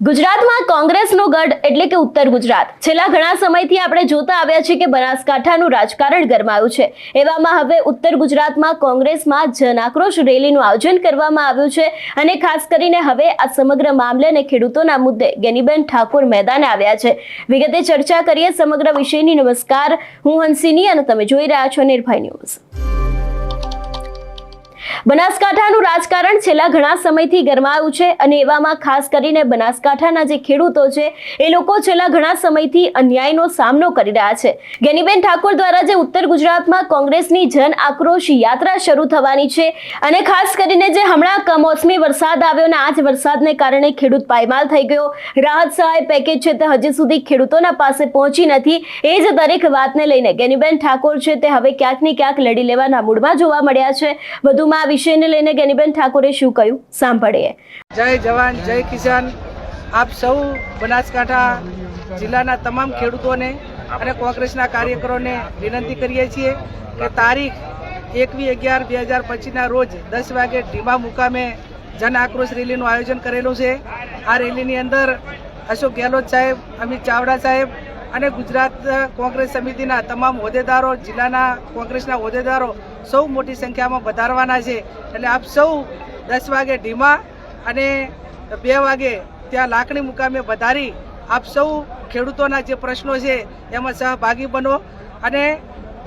ગુજરાતમાં કોંગ્રેસનો ગઢ એટલે કે ઉત્તર ગુજરાત છેલ્લા ઘણા સમયથી આપણે જોતા આવ્યા છીએ કે બનાસકાંઠાનું રાજકારણ ગરમાયું છે। એવામાં હવે ઉત્તર ગુજરાતમાં કોંગ્રેસમાં જન આક્રોશ રેલીનું આયોજન કરવામાં આવ્યું છે અને ખાસ કરીને હવે આ સમગ્ર મામલે ખેડૂતોના મુદ્દે ગેનીબેન ઠાકોર મેદાને આવ્યા છે। વિગતે ચર્ચા કરીએ સમગ્ર વિષયની। નમસ્કાર, હું હંસિની અને તમે જોઈ રહ્યા છો નિર્ભય ન્યૂઝ। બનાસકાંઠાનું રાજકારણ છેલ્લા ઘણા સમયથી ગરમાયું છે અને એવામાં ખાસ કરીને બનાસકાંઠાના જે ખેડૂતો છે એ લોકો છેલ્લા ઘણા સમયથી અન્યાયનો સામનો કરી રહ્યા છે। ગેનીબેન ઠાકોર દ્વારા જે ઉત્તર ગુજરાતમાં કોંગ્રેસની જન આક્રોશ યાત્રા શરૂ થવાની છે અને ખાસ કરીને જે હમણાં કમોસમી વરસાદ આવ્યો અને આ જ વરસાદને કારણે ખેડૂત પાયમાલ થઈ ગયો, રાહત સહાય પેકેજ છે તે હજી સુધી ખેડૂતોના પાસે પહોંચી નથી। એ જ દરેક વાતને લઈને ગેનીબેન ઠાકોર છે તે હવે ક્યાંક ને ક્યાંક લડી લેવાના મૂડમાં જોવા મળ્યા છે। વધુમાં આ વિષયને લઈને ગેનીબેન ઠાકોરે શું કહ્યું સાંભળીએ। જય જવાન જય કિસાન। આપ સૌ બનાસકાંઠા જિલ્લાના તમામ ખેડૂતોને અને કોંગ્રેસના કાર્યકરોને વિનંતી કરીએ છીએ કે તારીખ 21/11/2025ના રોજ 10 વાગે ઢીમા મુકામે જન આક્રોશ રેલીનું આયોજન કરેલું છે। આ રેલીની અંદર અશોક ગેહલોત સાહેબ, અમિત ચાવડા સાહેબ અને ગુજરાત કોંગ્રેસ સમિતિના તમામ હોદ્દેદારો, જિલ્લાના કોંગ્રેસના હોદ્દેદારો સૌ મોટી સંખ્યામાં વધારવાના છે। એટલે આપ સૌ 10 વાગે ઢીમા અને 2 વાગે ત્યાં લાકડી મુકામે વધારી આપ સૌ ખેડૂતોના જે પ્રશ્નો છે એમાં સહભાગી બનો। અને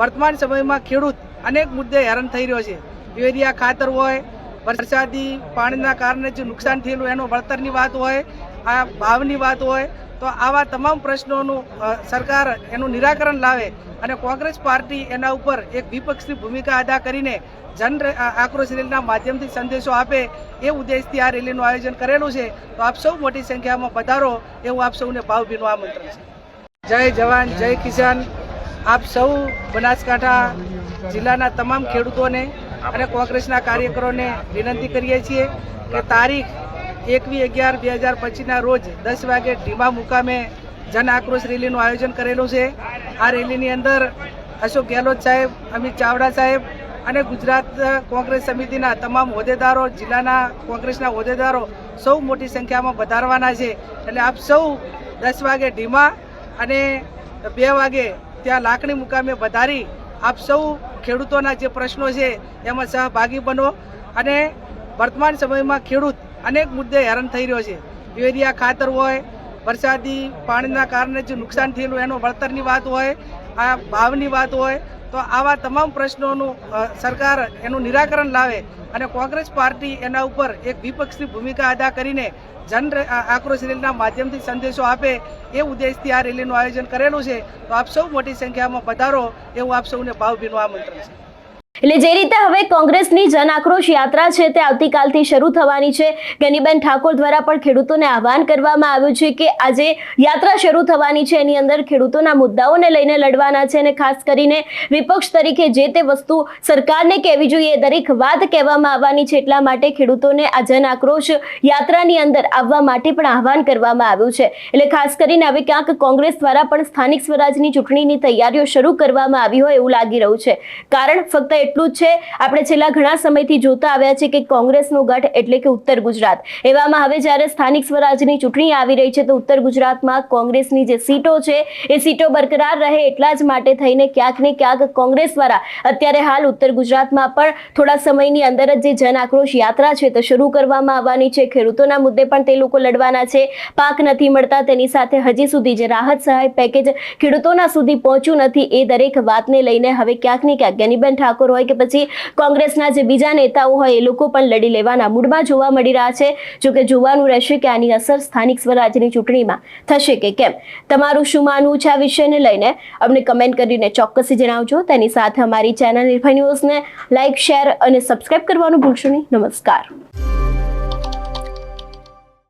વર્તમાન સમયમાં ખેડૂત અનેક મુદ્દે હેરાન થઈ રહ્યો છે। યુરિયા ખાતર હોય, વરસાદી પાણીના કારણે જે નુકસાન થયેલું એનો વળતરની વાત હોય, આ ભાવની વાત હોય, તો આવા તમામ પ્રશ્નોનું સરકાર એનું નિરાકરણ લાવે અને કોંગ્રેસ પાર્ટી એના ઉપર એક વિપક્ષની ભૂમિકા અદા કરીને જન આક્રોશ રેલીના માધ્યમથી સંદેશો આપે એ ઉદ્દેશથી આ રેલીનું આયોજન કરેલું છે। તો આપ સૌ મોટી સંખ્યામાં પધારો એવું આપ સૌને ભાવભીનું આમંત્રણ છે। જય જવાન જય કિસાન। આપ સૌ બનાસકાંઠા જિલ્લાના તમામ ખેડૂતોને અને કોંગ્રેસના કાર્યકરોને વિનંતી કરીએ છીએ કે તારીખ 21/11/2025ના રોજ 10 વાગે ઢીમા મુકામે જન આક્રોશ રેલીનું આયોજન કરેલું છે। આ રેલીની અંદર અશોક ગેહલોત સાહેબ, અમિત ચાવડા સાહેબ અને ગુજરાત કોંગ્રેસ સમિતિના તમામ હોદ્દેદારો, જિલ્લાના કોંગ્રેસના હોદ્દેદારો સૌ મોટી સંખ્યામાં વધારવાના છે। એટલે આપ સૌ 10 વાગે ઢીમા અને 2 વાગે ત્યાં લાકડી મુકામે વધારી આપ સૌ ખેડૂતોના જે પ્રશ્નો છે એમાં સહભાગી બનો। અને વર્તમાન સમયમાં ખેડૂત અનેક મુદ્દે હેરાન થઈ રહ્યો છે। યુરિયા ખાતર હોય, વરસાદી પાણીના કારણે જે નુકસાન થયેલું એનો વળતરની વાત હોય, આ ભાવની વાત હોય, તો આવા તમામ પ્રશ્નોનું સરકાર એનું નિરાકરણ લાવે અને કોંગ્રેસ પાર્ટી એના ઉપર એક વિપક્ષની ભૂમિકા અદા કરીને જન આક્રોશ રેલીના માધ્યમથી સંદેશો આપે એ ઉદ્દેશથી આ રેલીનું આયોજન કરેલું છે। તો આપ સૌ મોટી સંખ્યામાં પધારો એવું આપ સૌને ભાવભીનું આમંત્રણ છે। એટલે જે રીતે હવે કોંગ્રેસની જન આક્રોશ યાત્રા છે તે આવતીકાલથી શરૂ થવાની છે। ગેનીબેન ઠાકોર દ્વારા પણ ખેડૂતોને આહવાન કરવામાં આવ્યું છે કે આજે યાત્રા શરૂ થવાની છે એની અંદર ખેડૂતોના મુદ્દાઓને લઈને લડવાના છે અને ખાસ કરીને વિપક્ષ તરીકે જે તે વસ્તુ સરકારને કહેવી જોઈએ દરેક વાત કહેવામાં આવવાની છે। એટલા માટે ખેડૂતોને આ જન આક્રોશ યાત્રાની અંદર આવવા માટે પણ આહવાન કરવામાં આવ્યું છે। એટલે ખાસ કરીને હવે ક્યાંક કોંગ્રેસ દ્વારા પણ સ્થાનિક સ્વરાજની ચૂંટણીની તૈયારીઓ શરૂ કરવામાં આવી હોય એવું લાગી રહ્યું છે। કારણ ફક્ત એટલું જ છે, આપણે છેલ્લા ઘણા સમયથી જોતા આવ્યા છે કે કોંગ્રેસનો ગઢ એટલે કે ઉત્તર ગુજરાત। એવામાં હવે જ્યારે સ્થાનિક સ્વરાજની ચૂંટણી આવી રહી છે તો ઉત્તર ગુજરાતમાં કોંગ્રેસની જે સીટો છે એ સીટો બરકરાર રહે એટલા જ માટે થઈને ક્યાંક ને ક્યાંક કોંગ્રેસ દ્વારા અત્યારે હાલ ઉત્તર ગુજરાતમાં પણ થોડા સમયની અંદર જ જે જન આક્રોશ યાત્રા છે તે શરૂ કરવામાં આવવાની છે। ખેડૂતોના મુદ્દે પણ તે લોકો લડવાના છે। પાક નથી મળતા તેની સાથે હજી સુધી જે રાહત સહાય પેકેજ ખેડૂતોના સુધી પહોંચ્યું નથી એ દરેક વાતને લઈને હવે ક્યાંક ને ક્યાંક ગેનીબેન ઠાકોર હોય કે પછી કોંગ્રેસના જે બીજા નેતાઓ હોય એ લોકો પણ લડી લેવાના મૂડમાં જોવા મળી રહ્યા છે। જોકે જોવાનું રહેશે કે આની અસર સ્થાનિક સ્વરાજની ચૂંટણીમાં થશે કે કેમ। તમારું શું માનવું છે આ વિષયને લઈને અમને કમેન્ટ કરીને ચોક્કસથી જણાવજો। તેની સાથે અમારી ચેનલ નિર્ભય ન્યૂઝને લાઇક, શેર અને સબસ્ક્રાઇબ કરવાનું ભૂલશો નહીં। નમસ્કાર।